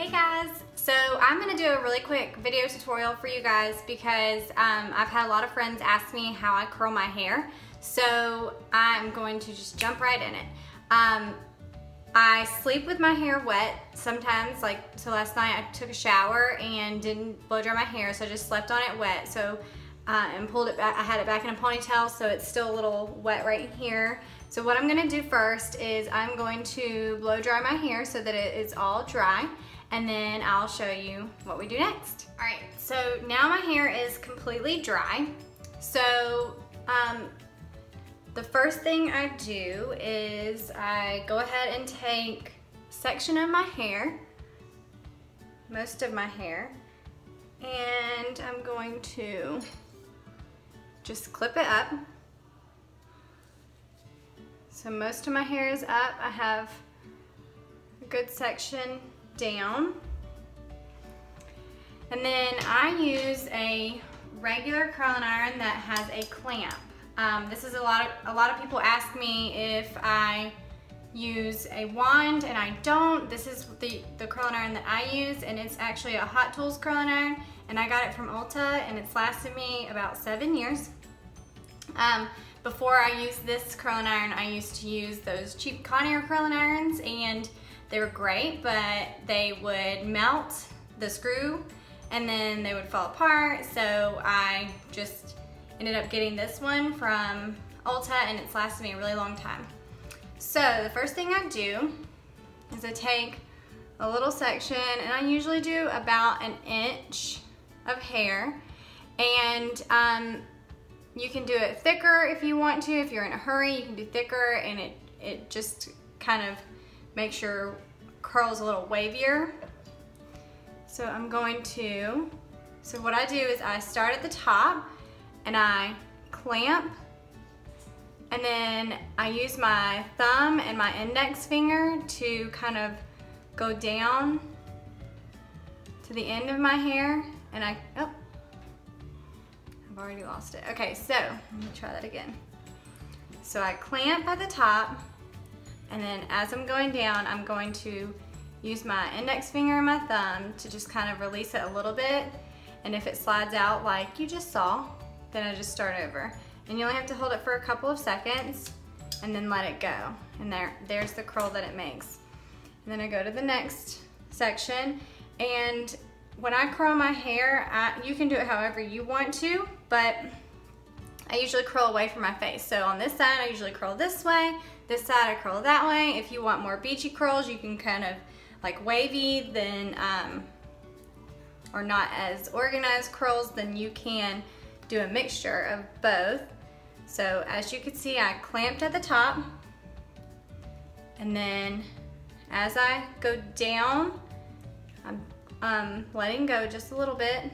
Hey guys, so I'm going to do a really quick video tutorial for you guys because I've had a lot of friends ask me how I curl my hair, so I'm going to just jump right in it. I sleep with my hair wet sometimes, so last night I took a shower and didn't blow dry my hair, so I just slept on it wet, and pulled it back. I had it back in a ponytail, so it's still a little wet right here. So what I'm going to do first is I'm going to blow dry my hair so that it is all dry, and then I'll show you what we do next. All right, so now my hair is completely dry. So the first thing I do is I go ahead and take a section of my hair, most of my hair, and I'm going to just clip it up. So most of my hair is up. I have a good section down. And then I use a regular curling iron that has a clamp. This is a lot of people ask me if I use a wand, and I don't. This is the curling iron that I use, and it's actually a Hot Tools curling iron, and I got it from Ulta, and it's lasted me about 7 years. Before I used this curling iron, I used to use those cheap Conair curling irons, and they were great, but they would melt the screw and then they would fall apart. So I just ended up getting this one from Ulta, and it's lasted me a really long time. So the first thing I do is I take a little section, and I usually do about 1 inch of hair, and you can do it thicker if you want to. If you're in a hurry, you can do thicker, and it just kind of makes your curls a little wavier. So I'm going to, so what I do is I start at the top and I clamp, and then I use my thumb and my index finger to kind of go down to the end of my hair, and I've already lost it. Okay, so let me try that again. So I clamp at the top, and then as I'm going down, I'm going to use my index finger and my thumb to just kind of release it a little bit. And if it slides out like you just saw, then I just start over. And you only have to hold it for a couple of seconds and then let it go. And there's the curl that it makes. And then I go to the next section, and when I curl my hair, you can do it however you want to, but I usually curl away from my face. So on this side, I usually curl this way. This side, I curl that way. If you want more beachy curls, you can kind of like wavy, then, or not as organized curls, then you can do a mixture of both. So as you can see, I clamped at the top, and then as I go down, I'm letting go just a little bit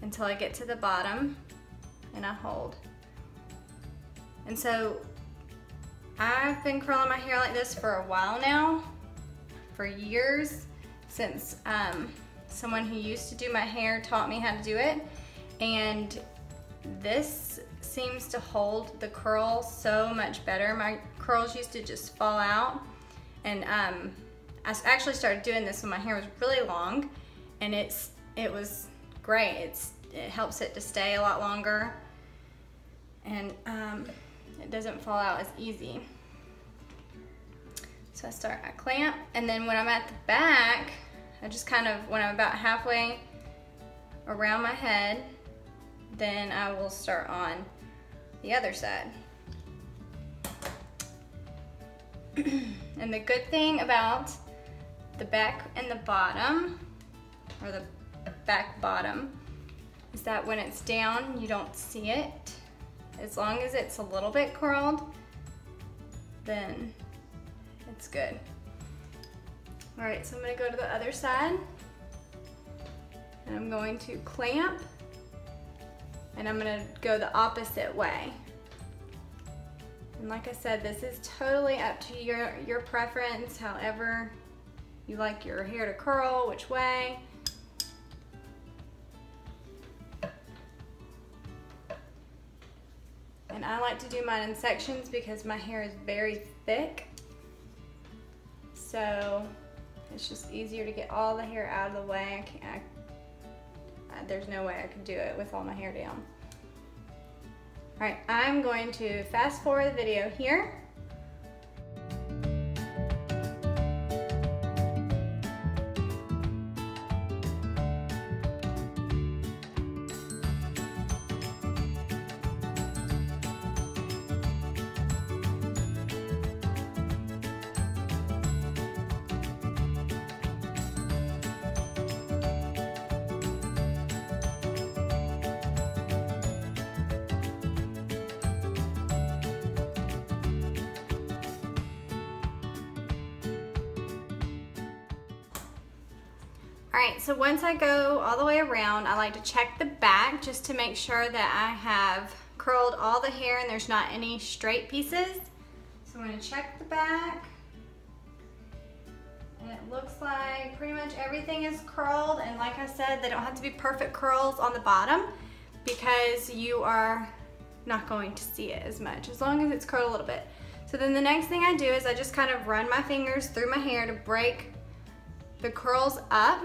until I get to the bottom, and I hold. And so I've been curling my hair like this for a while now, for years, since someone who used to do my hair taught me how to do it, and this seems to hold the curl so much better. My curls used to just fall out, and I actually started doing this when my hair was really long, and it was great. It helps it to stay a lot longer, and it doesn't fall out as easy. So I clamp, and then when I'm at the back, I just kind of, when I'm about halfway around my head, then I will start on the other side. And the good thing about the back and the bottom, or the back bottom, is that when it's down, you don't see it. As long as it's a little bit curled, then it's good. All right, so I'm gonna go to the other side, and I'm going to clamp, and I'm gonna go the opposite way. And like I said, this is totally up to your preference, however you like your hair to curl, which way. And I like to do mine in sections because my hair is very thick. So It's just easier to get all the hair out of the way. There's no way I could do it with all my hair down. All right, I'm going to fast forward the video here. Alright, so once I go all the way around, I like to check the back just to make sure that I have curled all the hair and there's not any straight pieces. So I'm going to check the back. And it looks like pretty much everything is curled, and like I said, they don't have to be perfect curls on the bottom because you are not going to see it as much, as long as it's curled a little bit. So then the next thing I do is I just kind of run my fingers through my hair to break the curls up.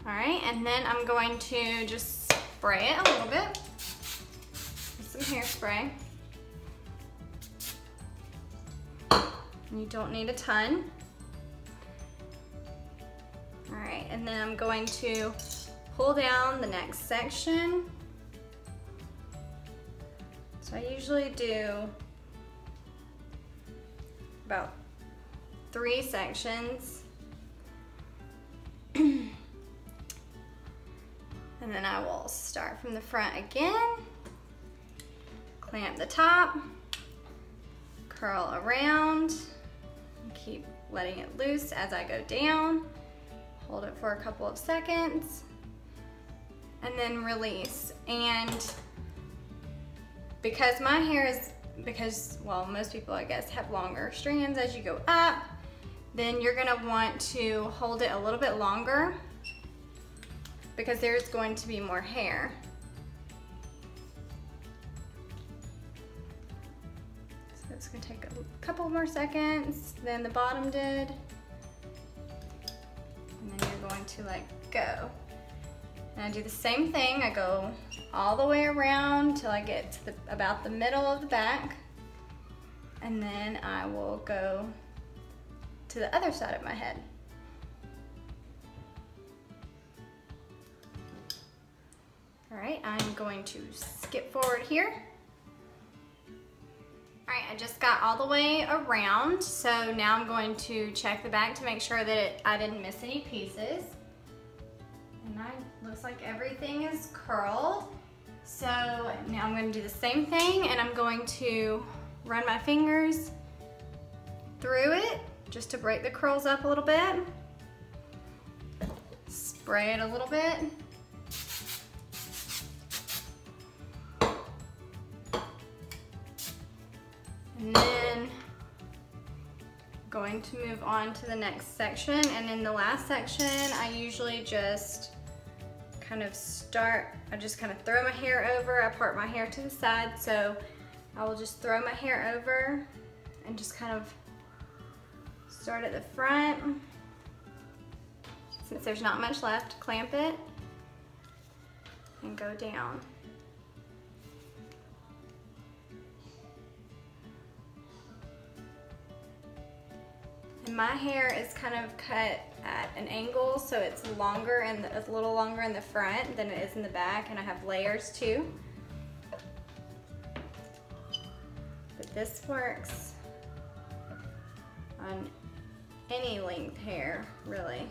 All right, and then I'm going to just spray it a little bit with some hairspray. You don't need a ton. All right, and then I'm going to pull down the next section. So I usually do about 3 sections. And then I will start from the front again, clamp the top, curl around, and keep letting it loose as I go down. Hold it for a couple of seconds, and then release. And because my hair is, well, most people I guess have longer strands as you go up, then you're gonna want to hold it a little bit longer because there's going to be more hair. So it's gonna take a couple more seconds than the bottom did. And then you're going to let go. And I do the same thing. I go all the way around till I get to about the middle of the back. And then I will go to the other side of my head. All right, I'm going to skip forward here. All right, I just got all the way around, so now I'm going to check the back to make sure that I didn't miss any pieces. And looks like everything is curled. So now I'm going to do the same thing, and I'm going to run my fingers through it just to break the curls up a little bit. Spray it a little bit. And then going to move on to the next section. And in the last section, I usually just kind of I just kind of throw my hair over. I part my hair to the side, so I will just throw my hair over and just kind of start at the front. Since there's not much left, clamp it and go down. And my hair is kind of cut at an angle, so it's longer and a little longer in the front than it is in the back, and I have layers too. But this works on any length hair, really.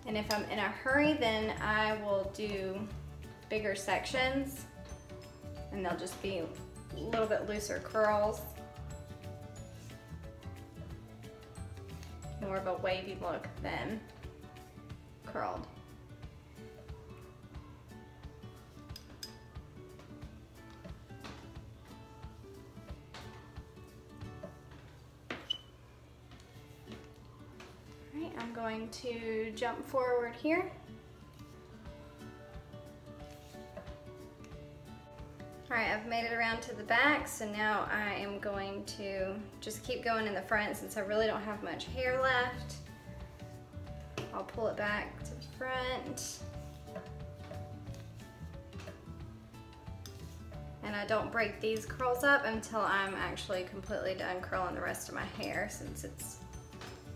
And if I'm in a hurry, then I will do bigger sections, and they'll just be a little bit looser curls. More of a wavy look than curled. All right, I'm going to jump forward here. All right, I've made it around to the back, so now I am going to just keep going in the front since I really don't have much hair left. I'll pull it back to the front. And I don't break these curls up until I'm actually completely done curling the rest of my hair since it's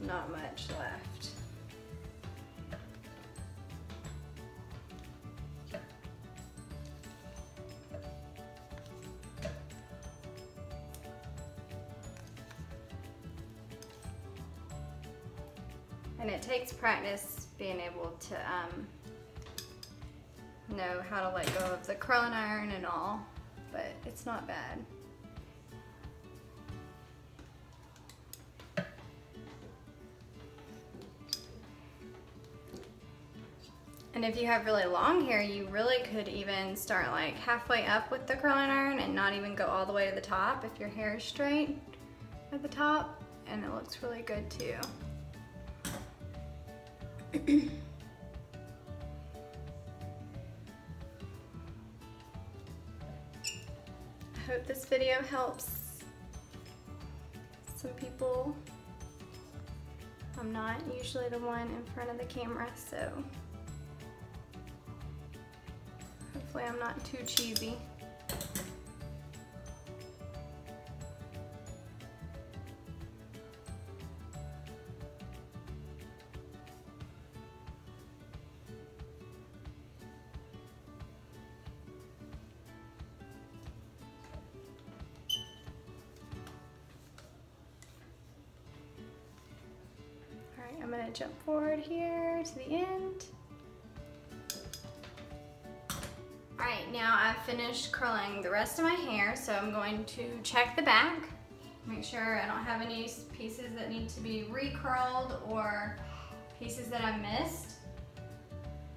not much left. And it takes practice being able to know how to let go of the curling iron and all, but it's not bad. And if you have really long hair, you really could even start like halfway up with the curling iron and not even go all the way to the top if your hair is straight at the top, and it looks really good too. I hope this video helps some people. I'm not usually the one in front of the camera, so hopefully I'm not too cheesy. I'm gonna jump forward here to the end. All right, now I've finished curling the rest of my hair, so I'm going to check the back, make sure I don't have any pieces that need to be recurled or pieces that I missed.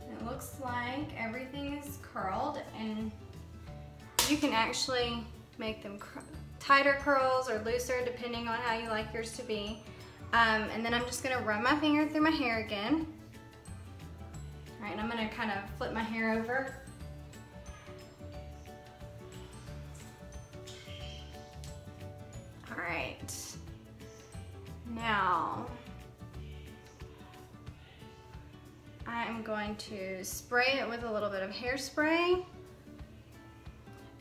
It looks like everything is curled, and you can actually make them tighter curls or looser depending on how you like yours to be. And then I'm just gonna run my finger through my hair again. All right, and I'm gonna kind of flip my hair over. All right, now I'm going to spray it with a little bit of hairspray.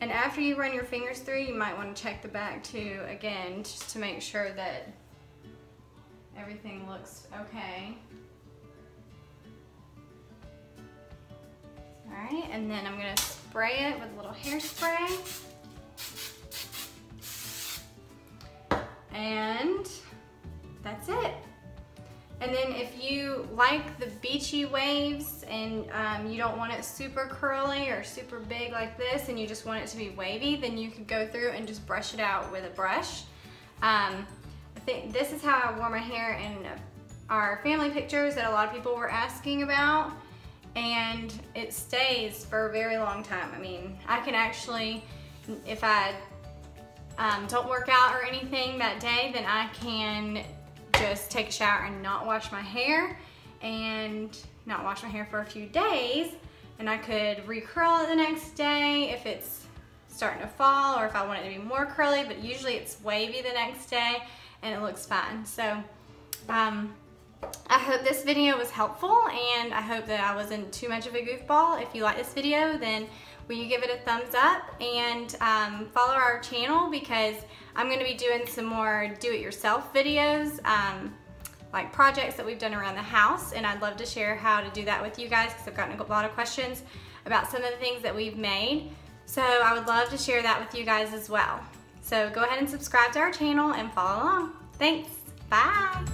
And after you run your fingers through, you might want to check the back too, again, just to make sure that everything looks okay. All right, and then I'm gonna spray it with a little hairspray. And that's it. And then if you like the beachy waves and you don't want it super curly or super big like this and you just want it to be wavy, then you could go through and just brush it out with a brush. I think this is how I wore my hair in our family pictures that a lot of people were asking about, and it stays for a very long time. I mean, I can actually, if I don't work out or anything that day, then I can just take a shower and not wash my hair for a few days, and I could recurl it the next day if it's starting to fall or if I want it to be more curly, but usually it's wavy the next day and it looks fine. So I hope this video was helpful, and I hope that I wasn't too much of a goofball. If you like this video, then will you give it a thumbs up and follow our channel, because I'm going to be doing some more do-it-yourself videos, like projects that we've done around the house, and I'd love to share how to do that with you guys because I've gotten a lot of questions about some of the things that we've made. So I would love to share that with you guys as well. So go ahead and subscribe to our channel and follow along. Thanks. Bye.